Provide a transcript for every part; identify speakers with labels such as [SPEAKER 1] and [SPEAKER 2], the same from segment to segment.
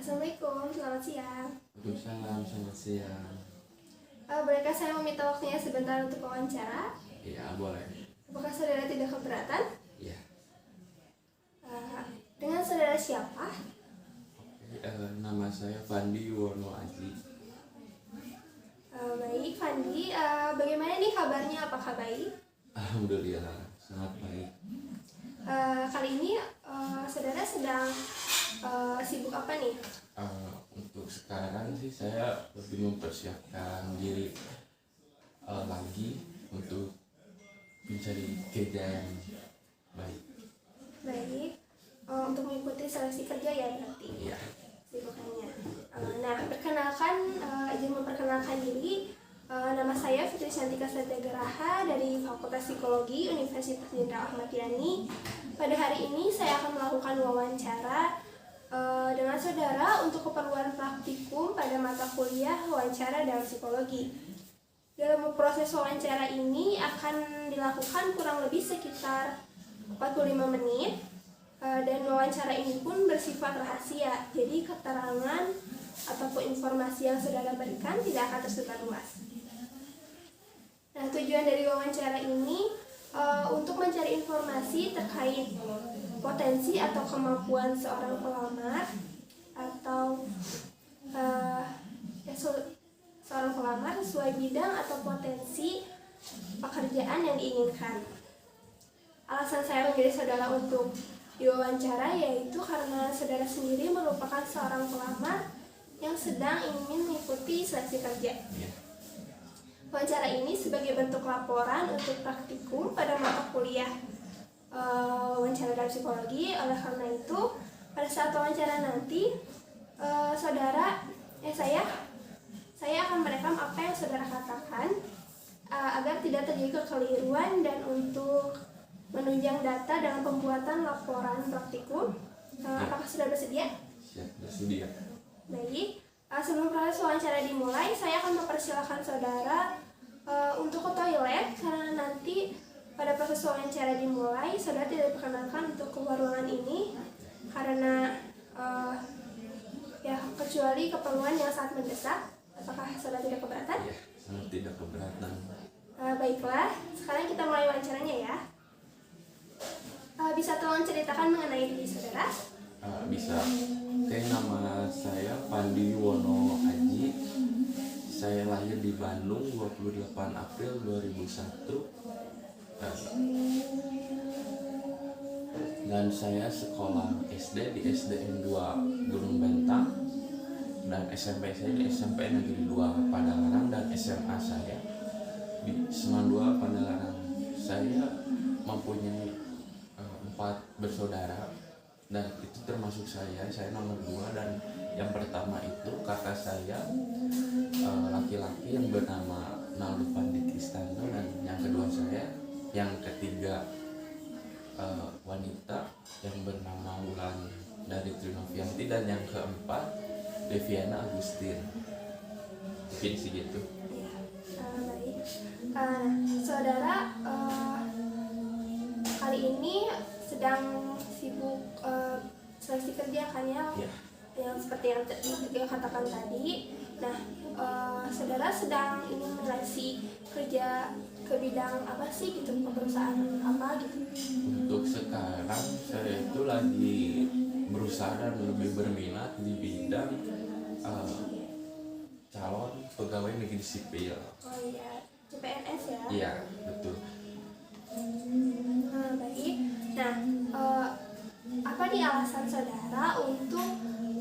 [SPEAKER 1] Assalamualaikum, selamat siang.
[SPEAKER 2] Waalaikumsalam, selamat siang.
[SPEAKER 1] Bolehkah saya meminta waktunya sebentar untuk wawancara?
[SPEAKER 2] Iya, boleh.
[SPEAKER 1] Apakah saudara tidak keberatan?
[SPEAKER 2] Iya.
[SPEAKER 1] Dengan saudara siapa?
[SPEAKER 2] Nama saya Fandi Wono Aji.
[SPEAKER 1] Baik, Fandi. Bagaimana nih kabarnya? Apakah baik?
[SPEAKER 2] Alhamdulillah, sangat baik.
[SPEAKER 1] Kali ini saudara sedang sibuk apa nih?
[SPEAKER 2] Untuk sekarang sih saya lebih mempersiapkan diri lagi untuk mencari kerja yang baik.
[SPEAKER 1] Baik. Untuk mengikuti seleksi kerja ya berarti?
[SPEAKER 2] Iya.
[SPEAKER 1] Sibukannya. Nah, izin memperkenalkan diri. Nama saya Fitri Shantika Satyagraha dari Fakultas Psikologi Universitas Jenderal Ahmad Yani. Pada hari ini saya akan melakukan wawancara dengan saudara untuk keperluan praktikum pada mata kuliah wawancara dalam psikologi. Dalam proses wawancara ini akan dilakukan kurang lebih sekitar 45 menit dan wawancara ini pun bersifat rahasia, jadi keterangan ataupun informasi yang saudara berikan tidak akan tersebar luas. Nah, tujuan dari wawancara ini untuk mencari informasi terkait potensi atau kemampuan seorang pelamar atau seorang pelamar sesuai bidang atau potensi pekerjaan yang diinginkan. Alasan saya memilih saudara untuk diwawancara yaitu karena saudara sendiri merupakan seorang pelamar yang sedang ingin mengikuti seleksi kerja. Wawancara ini sebagai bentuk laporan untuk praktikum pada mata kuliah wawancara dalam psikologi. Oleh karena itu, pada saat wawancara nanti saya akan merekam apa yang saudara katakan agar tidak terjadi kekeliruan dan untuk menunjang data dalam pembuatan laporan praktikum. Apakah sudah bersedia?
[SPEAKER 2] Siap, bersedia.
[SPEAKER 1] Baik. Sebelum proses wawancara dimulai, saya akan mempersilahkan saudara untuk ke toilet karena nanti pada proses wawancara dimulai, saudara tidak diperkenankan untuk keluar ruangan ini karena kecuali keperluan yang sangat mendesak. Apakah saudara tidak keberatan?
[SPEAKER 2] Iya, sangat tidak keberatan.
[SPEAKER 1] Baiklah, sekarang kita mulai wawancaranya ya. Bisa tolong ceritakan mengenai diri saudara?
[SPEAKER 2] Bisa. Oke, nama saya Fandi Wono Aji. Saya lahir di Bandung 28 April 2001. Dan saya sekolah SD di SDN 2 Gunung Bentang, dan SMP saya di SMP Negeri 2 Padalarang, dan SMA saya di Seman 2 Padalarang. Saya mempunyai 4 bersaudara, dan itu termasuk saya nomor 2, dan yang pertama itu kakak saya laki-laki yang bernama Naldo Fandi Kristanto, dan yang kedua saya, yang ketiga wanita yang bernama Wulan dari Trinovianti, dan yang keempat Deviana Agustin. Mungkin segitu.
[SPEAKER 1] Baik. Saudara kali ini sedang sibuk seleksi kerja kan ya?
[SPEAKER 2] Ya.
[SPEAKER 1] Yang seperti yang saya katakan tadi. Nah, saudara sedang ingin menyeleksi kerja ke bidang apa sih gitu, ke perusahaan apa gitu?
[SPEAKER 2] Untuk sekarang saya itu lagi berusaha dan lebih berminat di bidang calon pegawai negeri sipil.
[SPEAKER 1] Oh iya, CPNS ya?
[SPEAKER 2] Iya, betul.
[SPEAKER 1] Baik. Nah, apa nih alasan saudara untuk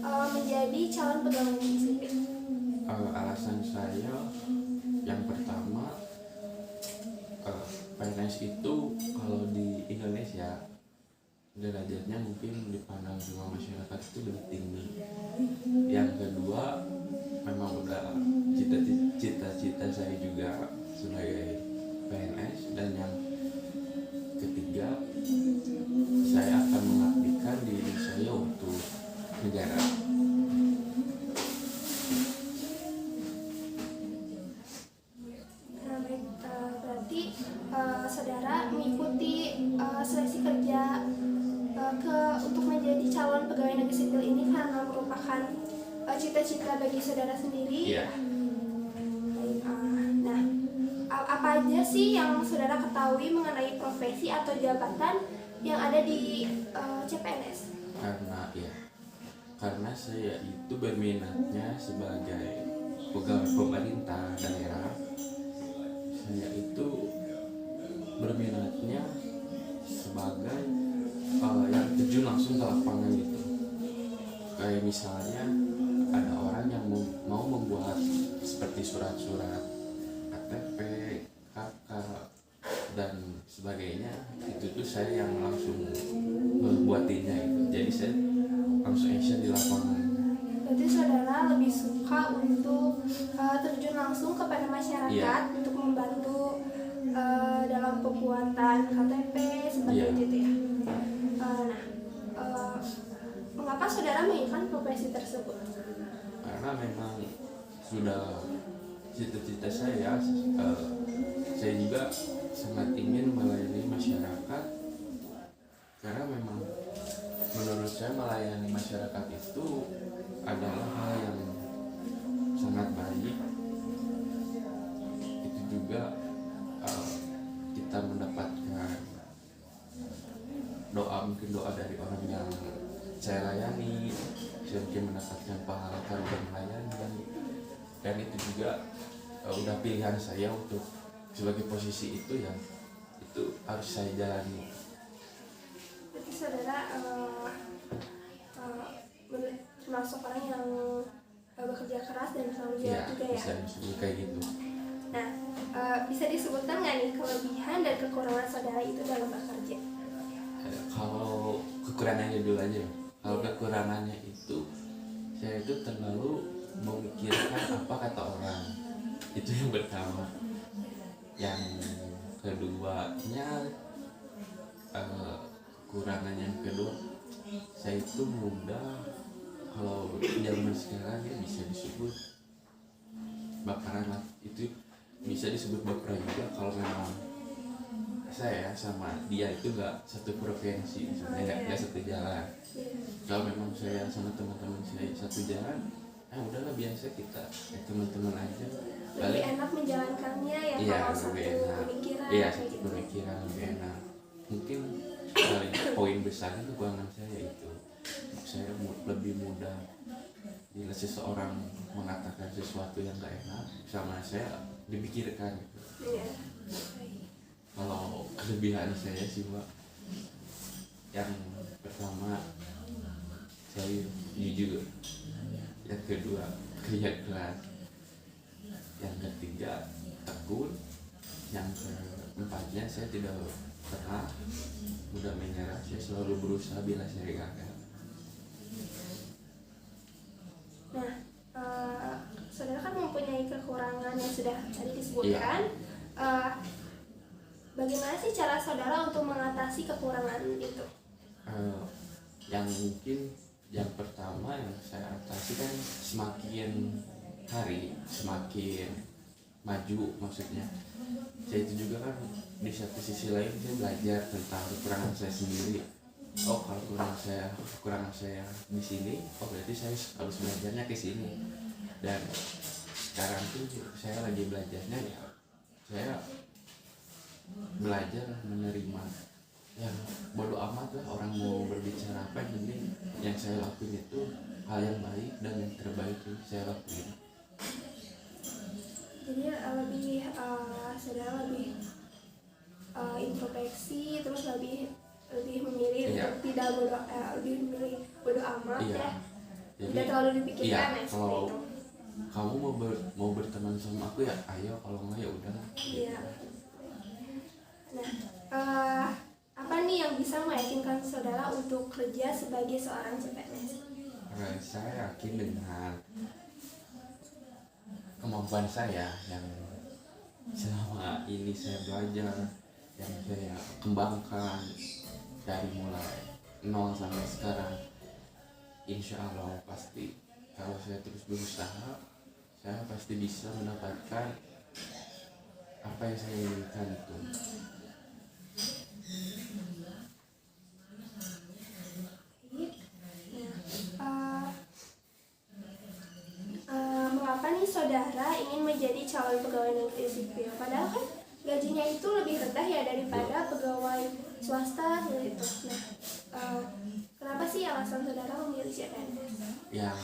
[SPEAKER 1] menjadi calon pegawai negeri sipil?
[SPEAKER 2] Alasan saya yang pertama, PNS itu kalau di Indonesia derajatnya mungkin dipandang semua masyarakat itu lebih tinggi. Yang kedua, memang udah cita-cita saya juga sebagai PNS. Dan yang ketiga, saya akan mengabdikan diri saya untuk negara.
[SPEAKER 1] Berarti saudara mengikuti seleksi kerja untuk menjadi calon pegawai negeri sipil ini karena merupakan cita-cita bagi saudara sendiri.
[SPEAKER 2] Iya.
[SPEAKER 1] Baik, nah, apa aja sih yang saudara ketahui mengenai profesi atau jabatan yang ada di CPNS?
[SPEAKER 2] Karena saya itu berminatnya sebagai pegawai pemerintah daerah. Saya itu berminatnya sebagai yang terjun langsung ke lapangan gitu. Kayak misalnya ada orang yang mau membuat seperti surat-surat KTP, KK dan sebagainya, itu tuh saya yang langsung membuatinnya itu. Jadi saya langsung action di lapangan.
[SPEAKER 1] Berarti saudara lebih suka untuk terjun langsung kepada masyarakat,
[SPEAKER 2] Iya.
[SPEAKER 1] untuk membantu dalam pembuatan KTP seperti
[SPEAKER 2] Iya.
[SPEAKER 1] itu ya. Mengapa saudara menginginkan profesi tersebut?
[SPEAKER 2] Karena memang sudah cita-cita saya juga sangat ingin melayani masyarakat, karena memang menurut saya melayani masyarakat itu adalah hal yang sangat baik. Itu juga kita mendapatkan mungkin doa dari orang yang saya layani, saya mungkin mendapatkan pahala karena melayani, dan itu juga udah pilihan saya untuk sebagai posisi itu, ya itu harus saya jalani.
[SPEAKER 1] Berarti saudara termasuk orang yang bekerja keras dan bertanggung jawab
[SPEAKER 2] Ya,
[SPEAKER 1] juga ya?
[SPEAKER 2] bisa disebut kayak gitu.
[SPEAKER 1] Nah, bisa disebutkan nggak nih kelebihan dan kekurangan saudara itu dalam bekerja?
[SPEAKER 2] Kalau kekurangannya dulu aja. Kalau kekurangannya itu, saya itu terlalu memikirkan apa kata orang. Itu yang pertama. Yang keduanya, kekurangan yang kedua, saya itu mudah, kalau zaman sekarang ya bisa disebut baperan lah. Itu bisa disebut baperan juga kalau memang saya sama dia itu nggak satu frekuensi, sebenarnya nggak satu jalan. Kalau memang saya sama teman-teman saya satu jalan, udahlah biasa kita teman-teman aja.
[SPEAKER 1] Lebih enak menjalankannya ya,
[SPEAKER 2] Iya,
[SPEAKER 1] kalau satu
[SPEAKER 2] lebih enak.
[SPEAKER 1] pemikiran.
[SPEAKER 2] Iya, satu pemikiran lebih enak. Mungkin poin besarnya kekurangan saya itu, saya lebih mudah bila seseorang mengatakan sesuatu yang gak enak sama saya dipikirkan gitu.
[SPEAKER 1] Iya.
[SPEAKER 2] Kalau kelebihan saya sih Mbak, yang pertama saya jujur, yang kedua kerja keras, yang ketiga tekun, yang keempatnya saya tidak pernah mudah menyerah. Saya selalu berusaha bila saya gagal.
[SPEAKER 1] Nah, saudara kan mempunyai kekurangan yang sudah tadi disebutkan.
[SPEAKER 2] Iya.
[SPEAKER 1] Bagaimana sih cara saudara untuk mengatasi kekurangan itu?
[SPEAKER 2] Yang mungkin yang pertama yang saya atasi kan, semakin hari semakin maju, maksudnya saya itu juga kan di satu sisi lain saya belajar tentang kekurangan saya sendiri. Oh, kalau kekurangan saya di sini, oh berarti saya harus belajarnya ke sini. Dan sekarang tuh saya lagi belajarnya, ya saya belajar menerima, ya bodo amat lah orang mau berbicara apa, yang penting yang saya lakuin itu hal yang baik dan yang terbaik yang saya lakuin.
[SPEAKER 1] Jadi saudara lebih introspeksi, terus lebih memilih
[SPEAKER 2] Iya.
[SPEAKER 1] untuk tidak lebih memilih bodo amat.
[SPEAKER 2] Iya.
[SPEAKER 1] Ya,
[SPEAKER 2] Jadi,
[SPEAKER 1] tidak terlalu dipikirkan
[SPEAKER 2] iya,
[SPEAKER 1] ya, seperti
[SPEAKER 2] kalau
[SPEAKER 1] itu.
[SPEAKER 2] kamu mau berteman sama aku ya ayo, kalau enggak ya udah.
[SPEAKER 1] Iya. Nah, apa nih yang bisa meyakinkan saudara untuk kerja sebagai seorang CPNS?
[SPEAKER 2] Saya yakin dengan kemampuan saya yang selama ini saya belajar, yang saya kembangkan dari mulai nol sampai sekarang. Insya Allah pasti kalau saya terus berusaha, saya pasti bisa mendapatkan apa yang saya inginkan itu.
[SPEAKER 1] saudara ingin menjadi calon pegawai negeri sipil, padahal kan gajinya itu lebih rendah ya daripada pegawai swasta gitu. Nah, kenapa sih alasan saudara memilih CPNS?
[SPEAKER 2] Ya,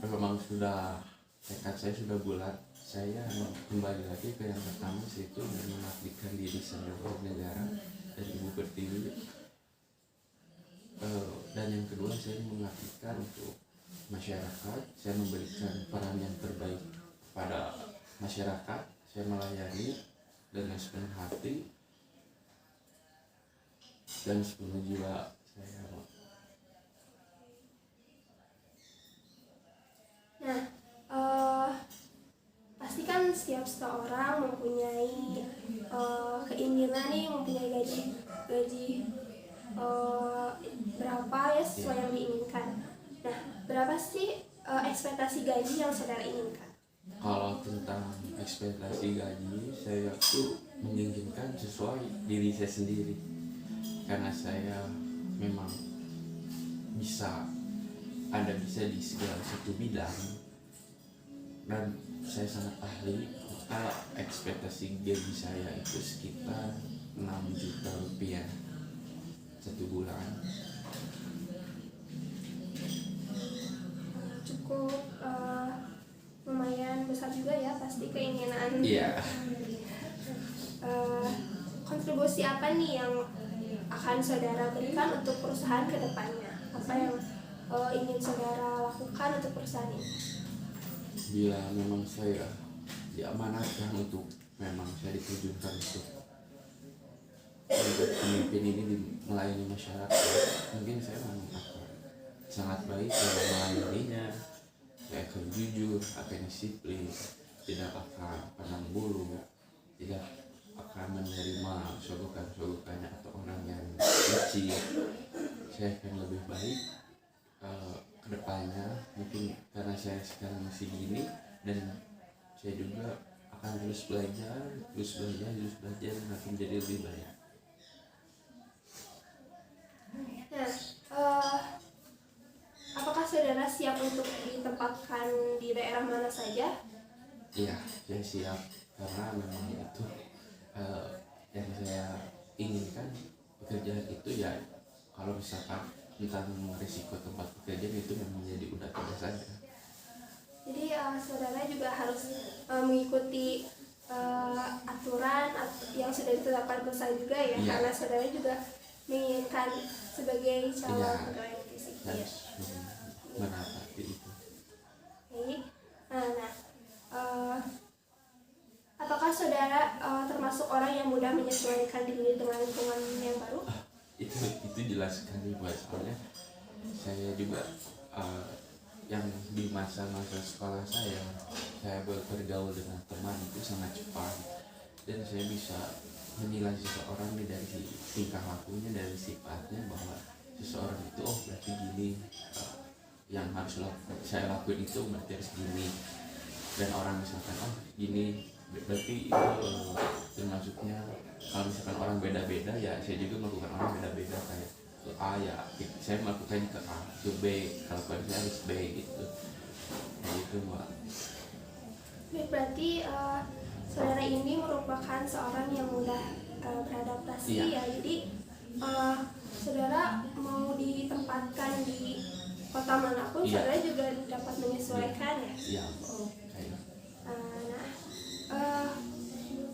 [SPEAKER 2] memang sudah tekad saya sudah bulat. Saya kembali lagi ke yang pertama, yaitu mengabdikan diri saya untuk negara dan ibu pertiwi. Dan yang kedua, saya mengabdikan untuk masyarakat. Saya memberikan peran yang terbaik pada masyarakat. Saya melayani dengan sepenuh hati dan sepenuh jiwa saya.
[SPEAKER 1] Nah, pasti kan setiap seorang mempunyai keinginan nih, mempunyai gaji berapa ya sesuai yang diinginkan. Nah, berapa sih ekspektasi gaji yang saudara inginkan?
[SPEAKER 2] Kalau tentang ekspektasi gaji, saya tuh menginginkan sesuai diri saya sendiri, karena saya memang bisa di segala satu bidang dan saya sangat ahli. Maka ekspektasi gaji saya itu sekitar 6 juta rupiah satu bulan.
[SPEAKER 1] Cukup lumayan besar juga ya, pasti keinginan.
[SPEAKER 2] Iya.
[SPEAKER 1] Kontribusi apa nih yang akan saudara berikan untuk perusahaan ke depannya? Apa yang ingin saudara lakukan untuk perusahaan ini?
[SPEAKER 2] Bila memang saya diamanatkan untuk, memang saya ditujukan untuk pemimpin ini melayani masyarakat, mungkin saya memang akan sangat baik dalam melayaninya. Saya akan jujur, akan disiplin, tidak akan pandang bulu, tidak akan menerima sogokan-sogokannya atau orang yang licik. Saya akan lebih baik ke depannya, mungkin karena saya sekarang masih gini, dan saya juga akan terus belajar dan akan menjadi lebih baik.
[SPEAKER 1] Nah, apakah saudara siap untuk ditempatkan di daerah mana saja?
[SPEAKER 2] Iya, saya siap, karena memang itu yang saya inginkan. Pekerjaan itu ya, kalau misalkan tentang risiko tempat pekerjaan itu memang jadi udah tugas saya.
[SPEAKER 1] Jadi saudara juga harus mengikuti aturan yang sudah ditetapkan perusahaan juga ya,
[SPEAKER 2] Iya.
[SPEAKER 1] karena saudara juga menginginkan sebagai calon
[SPEAKER 2] Iya.
[SPEAKER 1] pegawai negeri sipil.
[SPEAKER 2] Harus menapati itu.
[SPEAKER 1] Oke. Nah, apakah saudara termasuk orang yang mudah menyesuaikan diri dengan lingkungan yang baru?
[SPEAKER 2] Itu jelas sekali buat, soalnya saya juga yang di masa-masa sekolah saya bergaul dengan teman itu sangat cepat, dan saya bisa menilai seseorang dari tingkah lakunya, dari sifatnya, bahwa seseorang itu berarti gini, yang harus saya lakuin itu berarti harus gini. Dan orang misalkan gini berarti itu termasuknya, kalau misalkan orang beda-beda ya saya juga melakukan orang beda-beda, kayak ke A ya saya melakukannya ke A, ke B kalau saya harus B gitu. Nah itu Mbak.
[SPEAKER 1] Berarti saudara ini merupakan seorang yang mudah beradaptasi.
[SPEAKER 2] Iya.
[SPEAKER 1] Ya, jadi saudara mau ditempatkan di kota manapun,
[SPEAKER 2] Iya.
[SPEAKER 1] saudara juga dapat menyesuaikan ya.
[SPEAKER 2] Iya. Kayak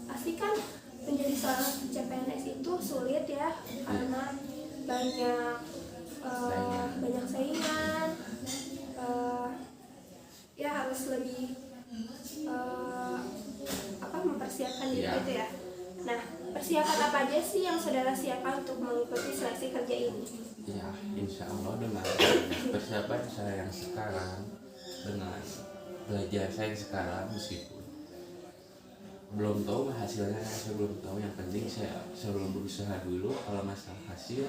[SPEAKER 1] Pasti kan menjadi seorang CPNS itu sulit ya, karena banyak saingan, ya harus lebih mempersiapkan diri
[SPEAKER 2] Iya.
[SPEAKER 1] gitu ya. Nah, persiapan apa aja sih yang saudara siapkan untuk mengikuti seleksi kerja ini?
[SPEAKER 2] Ya, insya Allah dengan persiapan saya yang sekarang, dengan belajar saya yang sekarang, meskipun belum tahu hasilnya, saya belum tahu, yang penting saya belum berusaha dulu. Kalau masalah hasil,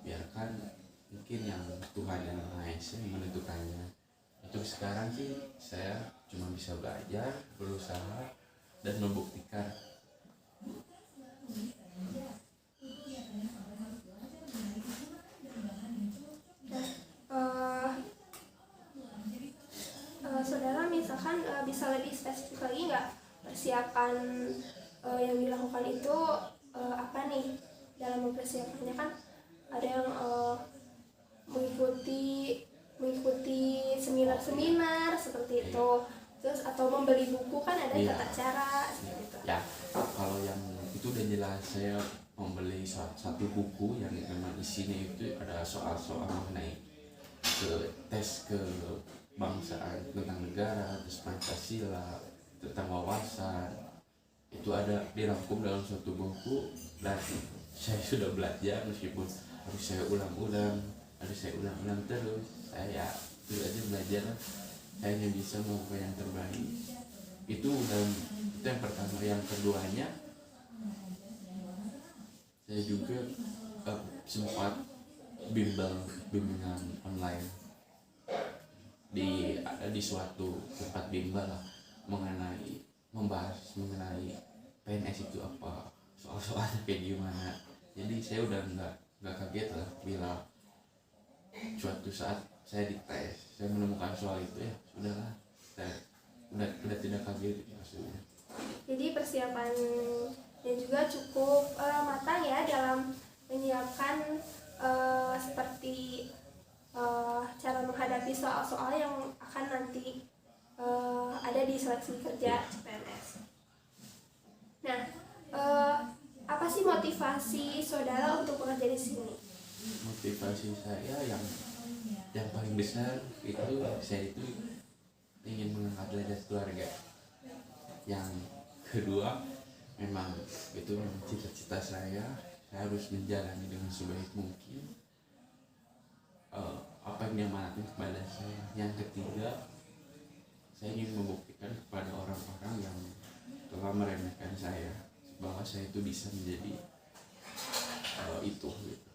[SPEAKER 2] biarkan mungkin yang Tuhan yang Maha Esa yang menentukannya. Untuk sekarang sih saya cuma bisa belajar, berusaha, dan membuktikan.
[SPEAKER 1] Saudara misalkan bisa lebih spesifik lagi nggak persiapan yang dilakukan itu apa nih dalam mempersiapkannya? Kan ada yang mengikuti seminar-seminar seperti itu, terus atau membeli buku, kan ada tata cara seperti itu.
[SPEAKER 2] Ya, kalau yang itu udah jelas, saya membeli satu buku yang memang isinya itu ada soal-soal mengenai tes kebangsaan tentang negara, terus Pancasila, tentang wawasan, itu ada dirangkum dalam suatu buku. Dan saya sudah belajar, meskipun harus saya ulang-ulang terus, saya itu aja belajar, saya hanya bisa melakukan yang terbaik. Itu yang pertama. Yang keduanya, saya juga sempat bimbingan online di suatu tempat bimbel lah, membahas mengenai PNS itu apa, soal-soalnya kayak gimana. Jadi saya udah nggak kaget lah bila suatu saat saya dites, saya menemukan soal itu, ya sudahlah, saya udah tidak kaget maksudnya.
[SPEAKER 1] Jadi persiapannya juga cukup matang ya dalam menyiapkan seperti cara menghadapi soal-soal yang akan nanti ada di seleksi kerja CPNS. Nah, apa sih motivasi saudara untuk bekerja di sini?
[SPEAKER 2] Motivasi saya yang paling besar itu, saya itu ingin mengangkat derajat keluarga. Yang kedua, memang itu cita-cita saya harus menjalani dengan sebaik mungkin apa yang diamanatkan kepada saya. Yang ketiga, saya ingin membuktikan kepada orang-orang yang telah meremehkan saya bahwa saya itu bisa menjadi itu gitu.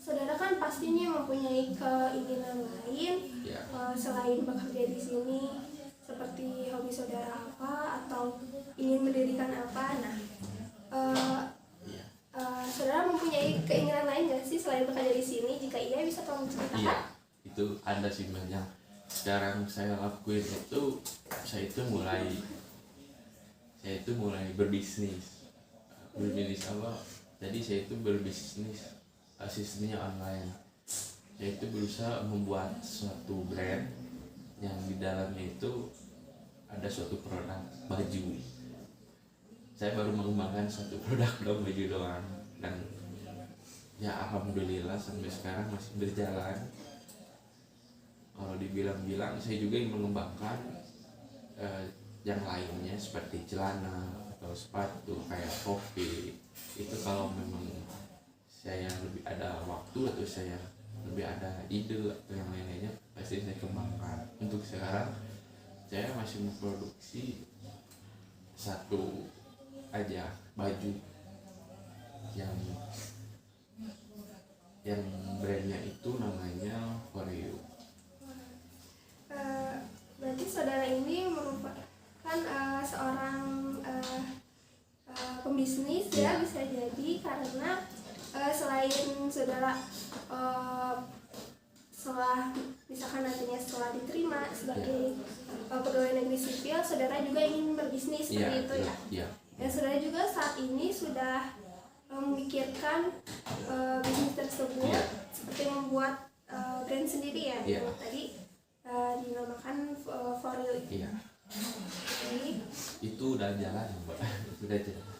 [SPEAKER 1] Saudara kan pastinya mempunyai keinginan lain selain bekerja di sini, seperti hobi saudara apa atau ingin mendirikan apa. Nah, saudara mempunyai keinginan lain nggak sih selain bekerja di sini? Jika iya, bisa tolong ceritakan?
[SPEAKER 2] Iya, itu ada sih banyak. Sekarang saya lakuin itu, saya itu mulai berbisnis apa? Jadi saya itu berbisnis sistemnya online. Saya itu berusaha membuat suatu brand yang di dalamnya itu ada suatu produk baju. Saya baru mengembangkan satu produk baju doang, dan ya alhamdulillah sampai sekarang masih berjalan. Kalau dibilang-bilang, saya juga ingin mengembangkan yang lainnya seperti celana atau sepatu kayak topi. Itu kalau memang saya lebih ada waktu atau saya lebih ada ide atau yang lain-lainnya, pasti saya kembangkan. Untuk sekarang saya masih memproduksi satu aja baju yang brandnya itu namanya For You.
[SPEAKER 1] Berarti saudara ini merupakan seorang pembisnis ya, bisa jadi, karena selain saudara setelah diterima sebagai pegawai negeri sipil, saudara juga ingin berbisnis seperti itu ya. Dan saudara juga saat ini sudah memikirkan bisnis tersebut, seperti membuat brand sendiri ya. Tadi dinamakan For You. Jadi,
[SPEAKER 2] itu udah jalan, Mbak. Udah jalan.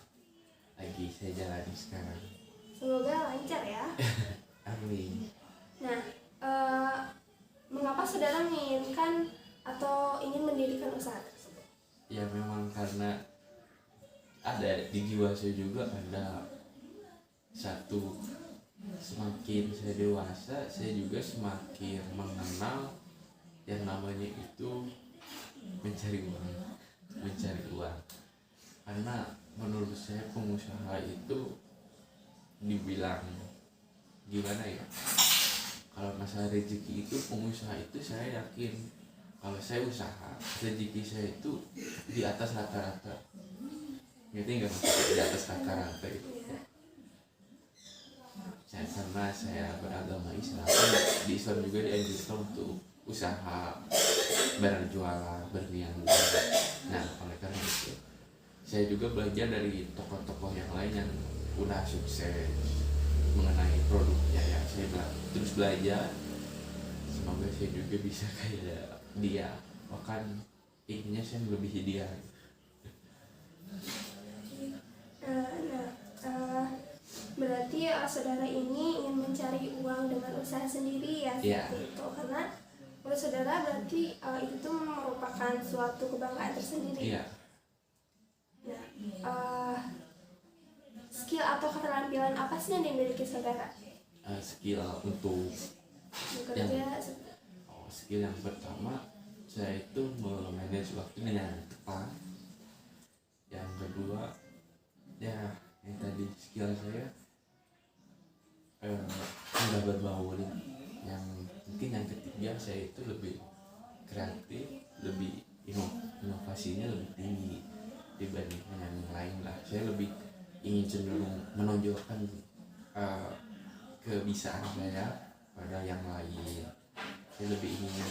[SPEAKER 2] Lagi saya jalani sekarang.
[SPEAKER 1] Semoga lancar ya.
[SPEAKER 2] Amin.
[SPEAKER 1] Nah, mengapa saudara menginginkan atau ingin mendirikan usaha tersebut?
[SPEAKER 2] Ya memang karena ada di jiwa saya juga ada satu, semakin saya dewasa, saya juga semakin mengenal yang namanya itu mencari uang. Karena menurut saya pengusaha itu dibilang gimana ya, kalau masalah rezeki itu, pengusaha itu saya yakin kalau saya usaha, rezeki saya itu di atas rata-rata. Ngerti nggak maksudnya di atas rata-rata itu? karena saya beragama Islam, di Islam juga dianjurkan untuk usaha, berjualan, berniaga. Nah, oleh karena itu saya juga belajar dari tokoh-tokoh yang lain yang udah sukses mengenai produknya ya. Saya terus belajar, semoga saya juga bisa kayak dia, bahkan intinya saya melebihi dia.
[SPEAKER 1] Berarti saudara ini ingin mencari uang dengan usaha sendiri ya, seperti itu. Karena menurut saudara berarti itu tuh merupakan suatu kebanggaan tersendiri. Nah, skill atau keterampilan apa sih yang dimiliki saudara?
[SPEAKER 2] Skill untuk
[SPEAKER 1] bekerja.
[SPEAKER 2] Skill yang pertama, saya itu memanage waktu dengan tepat. Yang kedua, ya yang tadi skill saya mudah berbaur. Yang mungkin yang ketiga, saya itu lebih kreatif, lebih inovasinya lebih tinggi dibandingkan yang lain lah. Saya lebih ingin cenderung menonjolkan kebisaan saya pada yang lain. Saya lebih ingin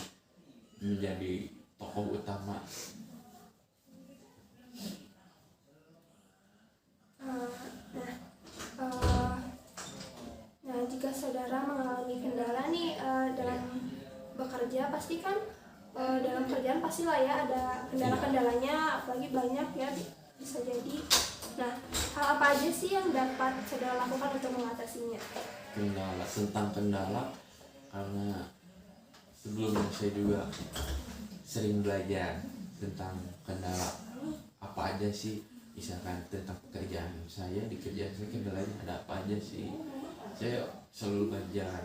[SPEAKER 2] menjadi tokoh utama.
[SPEAKER 1] Nah, jika saudara mengalami kendala nih dalam bekerja, pasti kan dalam kerjaan pastilah ya ada kendala-kendalanya, apalagi banyak ya bisa jadi. Nah, hal apa aja sih yang dapat saudara lakukan untuk mengatasinya?
[SPEAKER 2] Kendala, karena sebelumnya saya juga sering belajar tentang kendala apa aja sih, misalkan tentang pekerjaan saya, di kerjaan saya kendalanya ada apa aja sih. Saya selalu belajar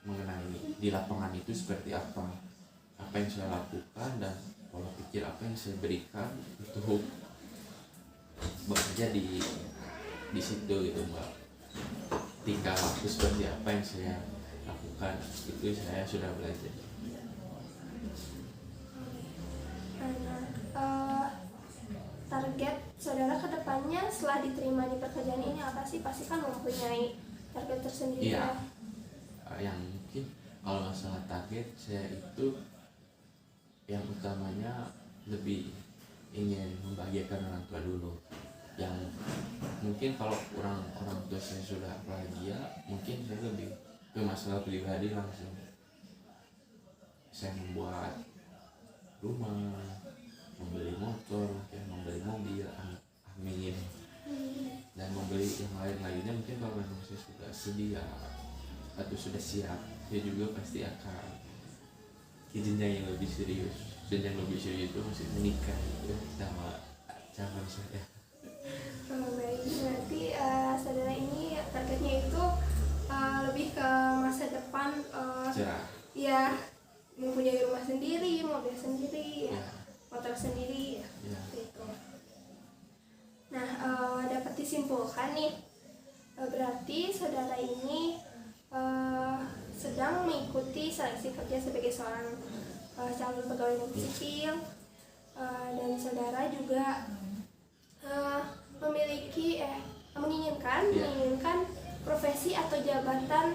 [SPEAKER 2] mengenai di lapangan itu seperti apa yang saya lakukan, dan pola pikir apa yang saya berikan untuk bekerja di situ gitu Mbak. Tingkah laku seperti apa yang saya lakukan, itu saya sudah belajar.
[SPEAKER 1] Target saudara kedepannya setelah diterima di pekerjaan ini apa sih? Pasti kan mempunyai target tersendiri.
[SPEAKER 2] Iya. Yang mungkin kalau masalah target, saya itu yang utamanya lebih ingin membahagiakan orang tua dulu. Yang mungkin kalau orang tua saya sudah bahagia, mungkin saya lebih ke masalah pribadi langsung. Saya membuat rumah, membeli motor, mungkin membeli mobil, amin, dan membeli yang lain-lainnya. Mungkin kalau memang saya sudah sedia atau sudah siap, saya juga pasti akan ke jenjang yang lebih serius. Jenjang lebih serius itu masih menikah gitu sama calon saya.
[SPEAKER 1] Baik, berarti saudara ini targetnya itu lebih ke masa depan, ya mempunyai rumah sendiri, mobil sendiri, motor sendiri, gitu. Nah, dapat disimpulkan nih, berarti saudara ini sedang mengikuti seleksi kerja sebagai seorang calon pegawai negeri sipil, dan saudara juga menginginkan profesi atau jabatan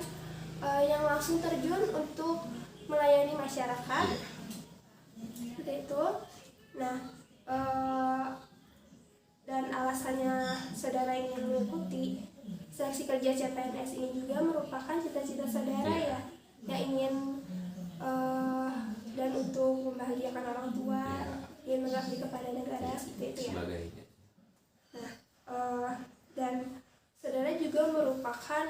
[SPEAKER 1] yang langsung terjun untuk melayani masyarakat, seperti itu. Nah, dan alasannya saudara ingin mengikuti seleksi kerja CPNS ini juga merupakan cita-cita saudara ya, yang ingin dan untuk membahagiakan orang tua, ingin mengabdi kepada negara, seperti itu ya. Nah, dan saudara juga merupakan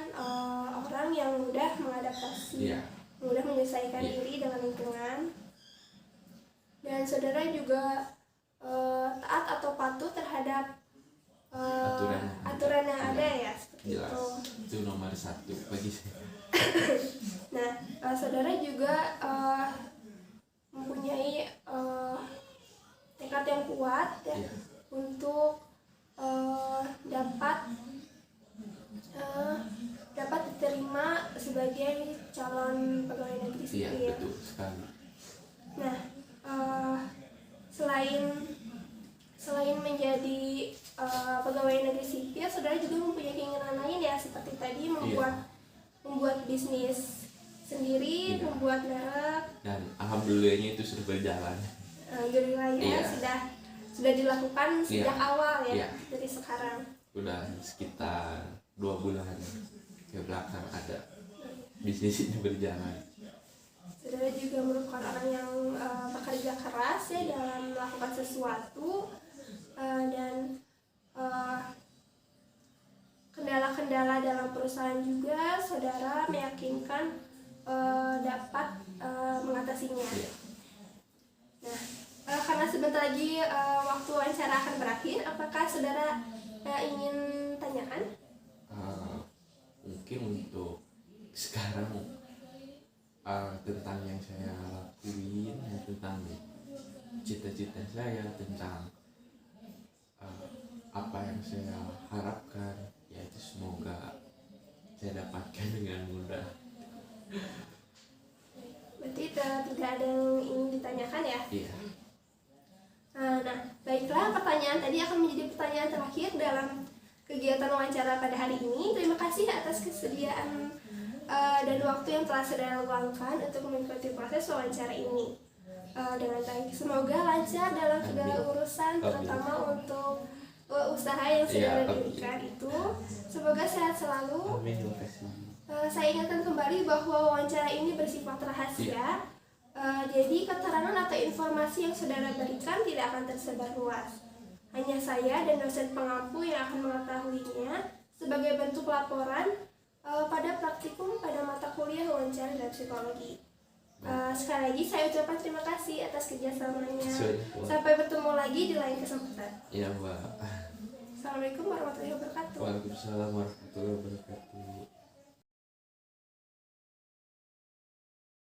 [SPEAKER 1] orang yang mudah mengadaptasi, mudah menyesuaikan diri dengan lingkungan, dan saudara juga taat atau patuh terhadap aturan yang ada ya, seperti
[SPEAKER 2] jelas.
[SPEAKER 1] itu.
[SPEAKER 2] Itu nomor 1 bagi saya.
[SPEAKER 1] Nah, saudara juga mempunyai tekad yang kuat ya, untuk dapat diterima sebagai calon pegawai negeri sipil.
[SPEAKER 2] Iya, betul sekali.
[SPEAKER 1] Nah, selain menjadi pegawai negeri sipil, saudara juga mempunyai keinginan lain ya, seperti tadi membuat membuat bisnis sendiri,
[SPEAKER 2] Iya.
[SPEAKER 1] membuat merek.
[SPEAKER 2] Dan alhamdulillahnya itu sudah berjalan.
[SPEAKER 1] Alhamdulillah ya,
[SPEAKER 2] Iya.
[SPEAKER 1] sudah dilakukan sejak
[SPEAKER 2] Iya.
[SPEAKER 1] awal ya,
[SPEAKER 2] Iya.
[SPEAKER 1] dari sekarang.
[SPEAKER 2] Udah sekitar 2 bulan ke belakang ada bisnis ini berjalan.
[SPEAKER 1] Saudara juga merupakan orang yang bekerja keras ya dalam melakukan sesuatu, dan kendala-kendala dalam perusahaan juga saudara meyakinkan dapat mengatasinya.
[SPEAKER 2] Iya.
[SPEAKER 1] Nah, karena sebentar lagi waktu wawancara akan berakhir, apakah saudara ingin tanyakan?
[SPEAKER 2] Mungkin untuk sekarang tentang yang saya lakuin, tentang cita-cita saya, tentang apa yang saya harapkan, yaitu semoga saya dapatkan dengan mudah.
[SPEAKER 1] Berarti tidak ada yang ingin ditanyakan ya?
[SPEAKER 2] Iya.
[SPEAKER 1] Nah, baiklah, pertanyaan tadi akan menjadi pertanyaan terakhir dalam kegiatan wawancara pada hari ini. Terima kasih atas kesediaan dan waktu yang telah saudara luangkan untuk mengikuti proses wawancara ini dengan baik. Semoga lancar dalam segala urusan, terutama untuk usaha yang saudara dirikan itu. Semoga sehat selalu.
[SPEAKER 2] Amin. Terima kasih.
[SPEAKER 1] Saya ingatkan kembali bahwa wawancara ini bersifat rahasia. Jadi keterangan atau informasi yang saudara berikan tidak akan tersebar luas. Hanya saya dan dosen pengampu yang akan mengetahuinya sebagai bentuk laporan pada praktikum pada mata kuliah wawancara dan psikologi. Sekali lagi saya ucapkan terima kasih atas kerjasamanya. Sampai bertemu lagi di lain kesempatan.
[SPEAKER 2] Iya, Mbak.
[SPEAKER 1] Assalamualaikum warahmatullahi wabarakatuh.
[SPEAKER 2] Waalaikumsalam warahmatullahi wabarakatuh.